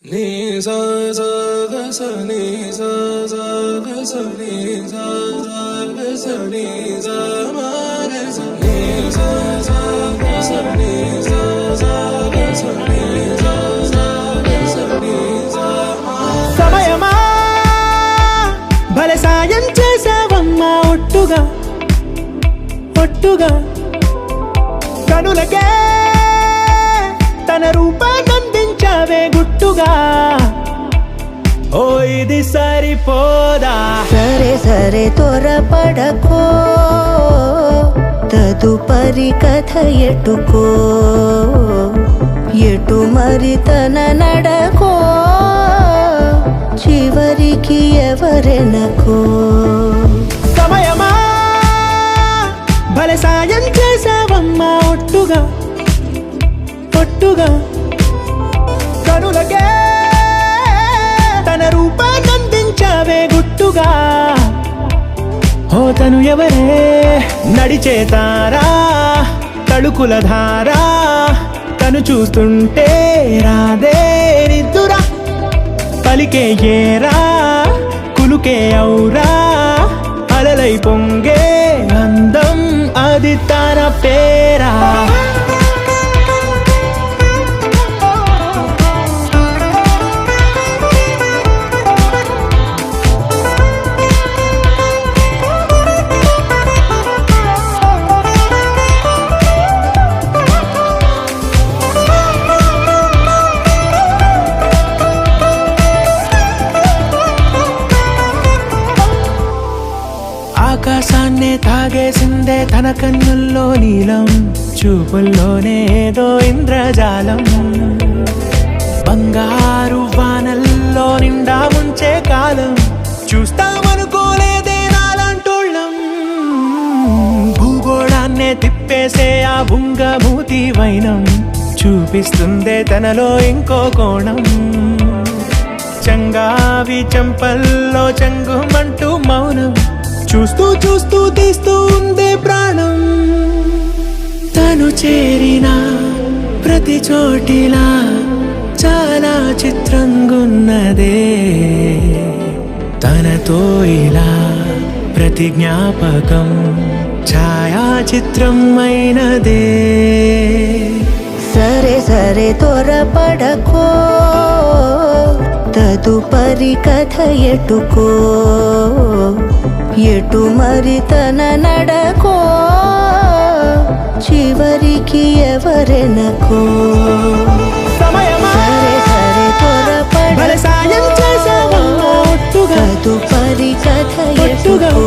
నీ సా సా గ స నీ సా సా గ స నీ సా సా గ స నీ సా మా గ స నీ సా సా గ స నీ సా సా గ స నీ సా సా గ స నీ సా మా. సమయమా భలే సాయం చేసావమ్మా ఒట్టుగా ఒట్టుగా కనులకే తన రూపాన్నందించావే గుట్టుగా. ఓ ఇది సరిపోదా? సరే సరే త్వరపడకో, తదుపరి కథ ఎటుకో, ఎటు మరి తన నడకో, చివరికి ఎవరెనకో. సమయమా భలే సాయం చేసావమ్మా ఒట్టుగా ఒట్టుగా కనులకే తన రూపాన్నందించావే గుట్టుగా. ఓ తను ఎవరే నడిచే తారా, తళుకుల ధారా, తను చూస్తుంటే రాదే నిద్దురా, పలికే ఏరా కులుకే ఔరా, అలలై పొంగే అందం అది తన పేరా. ఆకాశాన్నే తాగేసిందే తన కన్నుల్లో నీలం, చూపుల్లోనే ఏదో ఇంద్రజాలం, బంగారు వానల్లో నిండా ముంచే కాలం, చూస్తామనుకోలేదే నాలాంటోళ్ళం. భూగోళాన్నే తిప్పేసే ఆ బుంగమూతి వైనం, చూపిస్తుందే తనలో ఇంకో కోణం, చంగావి చంపల్లో చంగుమంటూ మౌనం, చూస్తూ చూస్తూ తీస్తూ ఉందే ప్రాణం. తను చేరిన ప్రతి చోటిలా చాలా చిత్రంగున్నదే, తనతో ఇలా ప్రతి జ్ఞాపకం ఛాయాచిత్రం అయినదే. సరే సరే త్వరపడకో, తదుపరి కథ ఎటుకో, ఎటు మరి తన నడకో, చివరికి ఎవరెనకో. సమయమా సరే సరే భలే సాయం చేసావమ్మా ఒట్టుగా తదుపరి కథ ఒట్టుగా ఎటుకో,